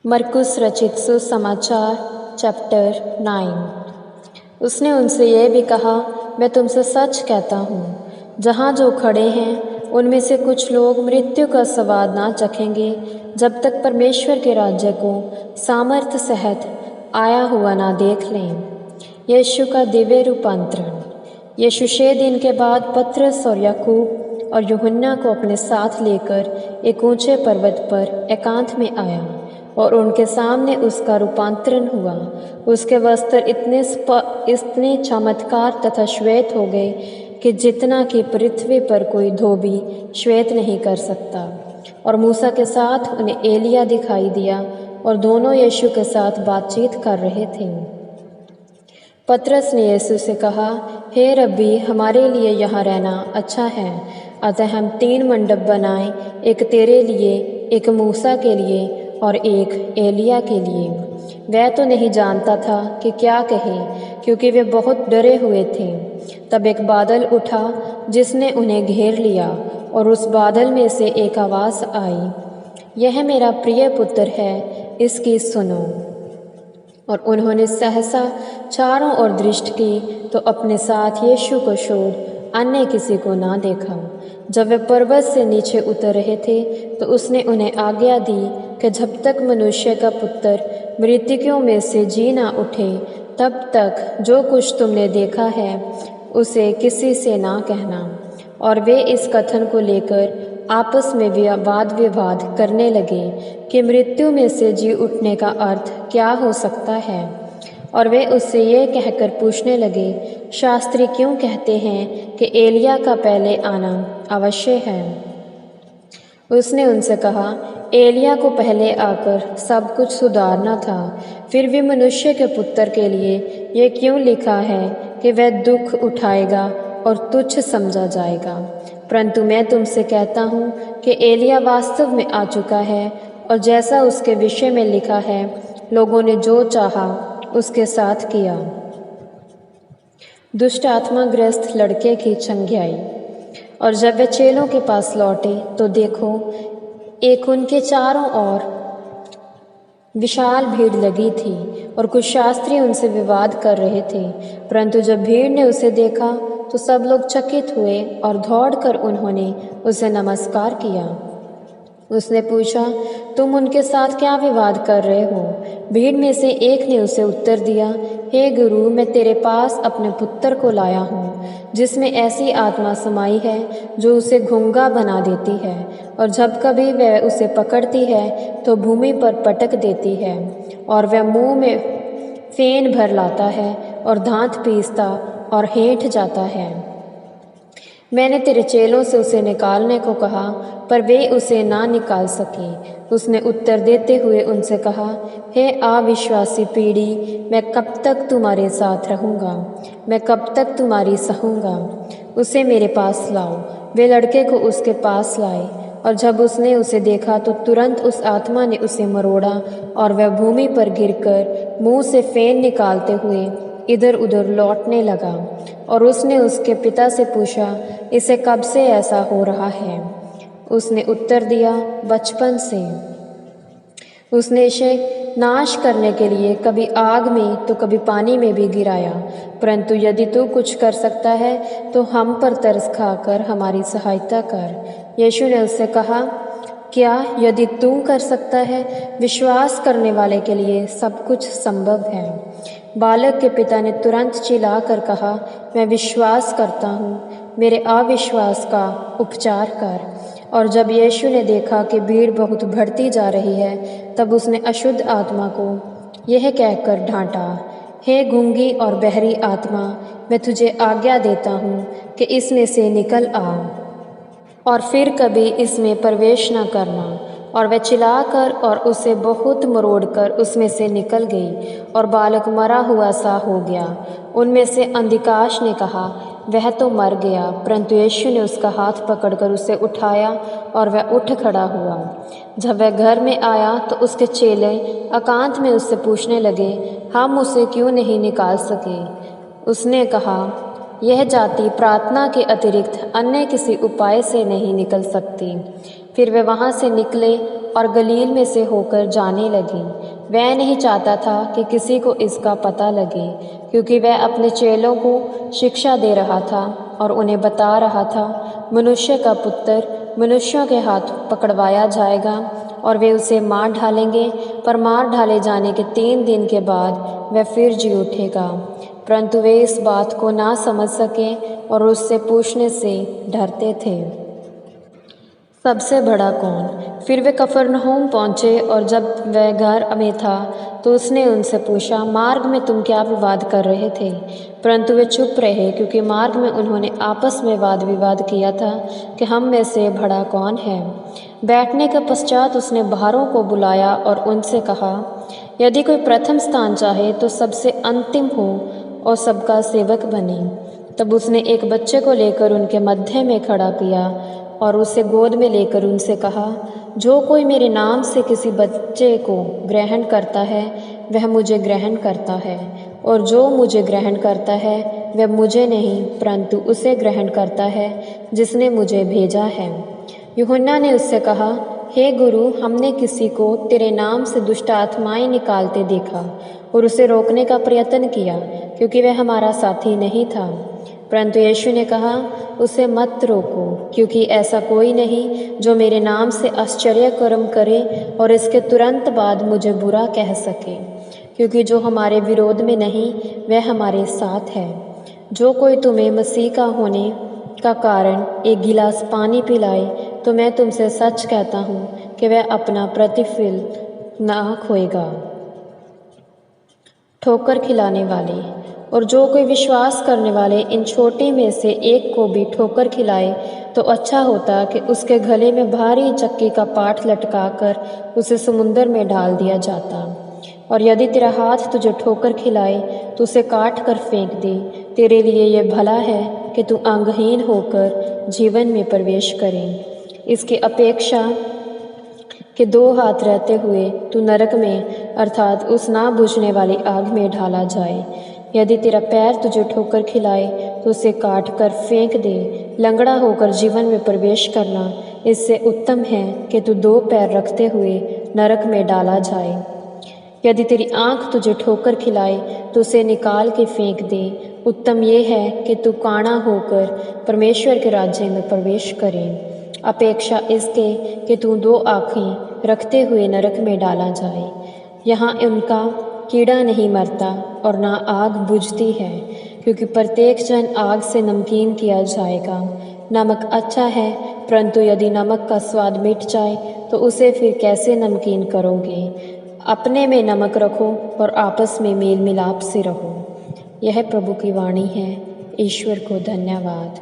मरकुस रचित सुसमाचार चैप्टर 9। उसने उनसे यह भी कहा, मैं तुमसे सच कहता हूँ, जहाँ जो खड़े हैं उनमें से कुछ लोग मृत्यु का स्वाद ना चखेंगे जब तक परमेश्वर के राज्य को सामर्थ्य सहित आया हुआ ना देख लें। यीशु का दिव्य रूपांतरण। यीशु 6 दिन के बाद पतरस और याकूब और यूहन्ना को अपने साथ लेकर एक ऊंचे पर्वत पर एकांत में आया और उनके सामने उसका रूपांतरण हुआ। उसके वस्त्र इतने चमत्कार तथा श्वेत हो गए कि जितना कि पृथ्वी पर कोई धोबी श्वेत नहीं कर सकता। और मूसा के साथ उन्हें एलिया दिखाई दिया और दोनों यीशु के साथ बातचीत कर रहे थे। पतरस ने यीशु से कहा, हे रब्बी, हमारे लिए यहाँ रहना अच्छा है, अतः हम 3 मंडप बनाएं, एक तेरे लिए, एक मूसा के लिए और एक एलिया के लिए। वह तो नहीं जानता था कि क्या कहे, क्योंकि वे बहुत डरे हुए थे। तब एक बादल उठा जिसने उन्हें घेर लिया और उस बादल में से एक आवाज़ आई, यह मेरा प्रिय पुत्र है, इसकी सुनो। और उन्होंने सहसा चारों ओर दृष्टि की तो अपने साथ यीशु को छोड़ अन्य किसी को ना देखा। जब वे पर्वत से नीचे उतर रहे थे तो उसने उन्हें आज्ञा दी कि जब तक मनुष्य का पुत्र मृतकों में से जी ना उठे तब तक जो कुछ तुमने देखा है उसे किसी से ना कहना। और वे इस कथन को लेकर आपस में वाद विवाद करने लगे कि मृत्यु में से जी उठने का अर्थ क्या हो सकता है। और वे उससे ये कहकर पूछने लगे, शास्त्री क्यों कहते हैं कि एलिया का पहले आना अवश्य है। उसने उनसे कहा, एलिया को पहले आकर सब कुछ सुधारना था, फिर भी मनुष्य के पुत्र के लिए ये क्यों लिखा है कि वह दुख उठाएगा और तुच्छ समझा जाएगा। परंतु मैं तुमसे कहता हूँ कि एलिया वास्तव में आ चुका है और जैसा उसके विषय में लिखा है, लोगों ने जो चाहा उसके साथ किया। दुष्ट आत्मा ग्रस्त लड़के की चंगियाई। और जब वे चेलों के पास लौटे तो देखो, एक उनके चारों ओर विशाल भीड़ लगी थी और कुछ शास्त्री उनसे विवाद कर रहे थे। परंतु जब भीड़ ने उसे देखा तो सब लोग चकित हुए और दौड़कर उन्होंने उसे नमस्कार किया। उसने पूछा, तुम उनके साथ क्या विवाद कर रहे हो? भीड़ में से एक ने उसे उत्तर दिया, हे गुरु, मैं तेरे पास अपने पुत्र को लाया हूँ, जिसमें ऐसी आत्मा समाई है जो उसे गूंगा बना देती है, और जब कभी वह उसे पकड़ती है तो भूमि पर पटक देती है, और वह मुंह में फेन भर लाता है और दांत पीसता और हेठ जाता है। मैंने तेरे चेलों से उसे निकालने को कहा, पर वे उसे ना निकाल सके। उसने उत्तर देते हुए उनसे कहा, हे अविश्वासी पीढ़ी, मैं कब तक तुम्हारे साथ रहूँगा? मैं कब तक तुम्हारी सहूँगा? उसे मेरे पास लाओ। वे लड़के को उसके पास लाए, और जब उसने उसे देखा तो तुरंत उस आत्मा ने उसे मरोड़ा और वह भूमि पर गिरकर मुंह से फेन निकालते हुए इधर उधर लौटने लगा। और उसने उसके पिता से पूछा, इसे कब से ऐसा हो रहा है? उसने उत्तर दिया, बचपन से। उसने इसे नाश करने के लिए कभी आग में तो कभी पानी में भी गिराया। परंतु यदि तू कुछ कर सकता है तो हम पर तरस खाकर हमारी सहायता कर। यीशु ने उससे कहा, क्या यदि तू कर सकता है? विश्वास करने वाले के लिए सब कुछ संभव है। बालक के पिता ने तुरंत चिल्लाकर कहा, मैं विश्वास करता हूँ, मेरे अविश्वास का उपचार कर। और जब यीशु ने देखा कि भीड़ बहुत बढ़ती जा रही है, तब उसने अशुद्ध आत्मा को यह कहकर डांटा, हे गूंगी और बहरी आत्मा, मैं तुझे आज्ञा देता हूँ कि इसमें से निकल आ और फिर कभी इसमें प्रवेश न करना। और वह चिल्लाकर और उसे बहुत मरोड़कर उसमें से निकल गई, और बालक मरा हुआ सा हो गया। उनमें से अंधिकाश ने कहा, वह तो मर गया। परंतु यीशु ने उसका हाथ पकड़कर उसे उठाया और वह उठ खड़ा हुआ। जब वह घर में आया तो उसके चेले एकांत में उससे पूछने लगे, हम उसे क्यों नहीं निकाल सके? उसने कहा, यह जाति प्रार्थना के अतिरिक्त अन्य किसी उपाय से नहीं निकल सकती। फिर वे वहाँ से निकले और गलील में से होकर जाने लगी। वह नहीं चाहता था कि किसी को इसका पता लगे, क्योंकि वह अपने चेलों को शिक्षा दे रहा था और उन्हें बता रहा था, मनुष्य का पुत्र मनुष्यों के हाथ पकड़वाया जाएगा और वे उसे मार डालेंगे, पर मार डाले जाने के 3 दिन के बाद वह फिर जी उठेगा। परंतु वे इस बात को ना समझ सके और उससे पूछने से डरते थे। सबसे बड़ा कौन? फिर वे कफरनहूम पहुँचे, और जब वह घर में था तो उसने उनसे पूछा, मार्ग में तुम क्या विवाद कर रहे थे? परंतु वे चुप रहे, क्योंकि मार्ग में उन्होंने आपस में वाद विवाद किया था कि हम में से बड़ा कौन है। बैठने के पश्चात उसने बाहरों को बुलाया और उनसे कहा, यदि कोई प्रथम स्थान चाहे तो सबसे अंतिम हो और सबका सेवक बने। तब उसने एक बच्चे को लेकर उनके मध्य में खड़ा किया और उसे गोद में लेकर उनसे कहा, जो कोई मेरे नाम से किसी बच्चे को ग्रहण करता है वह मुझे ग्रहण करता है, और जो मुझे ग्रहण करता है वह मुझे नहीं परंतु उसे ग्रहण करता है जिसने मुझे भेजा है। यूहन्ना ने उससे कहा, हे गुरु, हमने किसी को तेरे नाम से दुष्ट आत्माएं निकालते देखा और उसे रोकने का प्रयत्न किया, क्योंकि वह हमारा साथी नहीं था। परंतु यीशु ने कहा, उसे मत रोको, क्योंकि ऐसा कोई नहीं जो मेरे नाम से आश्चर्य कर्म करे और इसके तुरंत बाद मुझे बुरा कह सके, क्योंकि जो हमारे विरोध में नहीं वह हमारे साथ है। जो कोई तुम्हें मसीह का होने का कारण एक गिलास पानी पिलाए तो मैं तुमसे सच कहता हूँ कि वह अपना प्रतिफल ना खोएगा। ठोकर खिलाने वाले। और जो कोई विश्वास करने वाले इन छोटे में से एक को भी ठोकर खिलाए तो अच्छा होता कि उसके गले में भारी चक्की का पाट लटकाकर उसे समुद्र में डाल दिया जाता। और यदि तेरा हाथ तुझे ठोकर खिलाए तो उसे काट कर फेंक दे। तेरे लिए यह भला है कि तू अंगहीन होकर जीवन में प्रवेश करे, इसकी अपेक्षा कि 2 हाथ रहते हुए तू नरक में अर्थात उस ना बुझने वाली आग में डाला जाए। यदि तेरा पैर तुझे ठोकर खिलाए तो उसे काट कर फेंक दे। लंगड़ा होकर जीवन में प्रवेश करना इससे उत्तम है कि तू 2 पैर रखते हुए नरक में डाला जाए। यदि तेरी आँख तुझे ठोकर खिलाए तो उसे निकाल के फेंक दे। उत्तम यह है कि तू काना होकर परमेश्वर के राज्य में प्रवेश करे, अपेक्षा इसके कि तू 2 आँखें रखते हुए नरक में डाला जाए। यहाँ उनका कीड़ा नहीं मरता और ना आग बुझती है, क्योंकि प्रत्येक जन आग से नमकीन किया जाएगा। नमक अच्छा है, परंतु यदि नमक का स्वाद मिट जाए तो उसे फिर कैसे नमकीन करोगे? अपने में नमक रखो और आपस में मेल मिलाप से रहो। यह प्रभु की वाणी है। ईश्वर को धन्यवाद।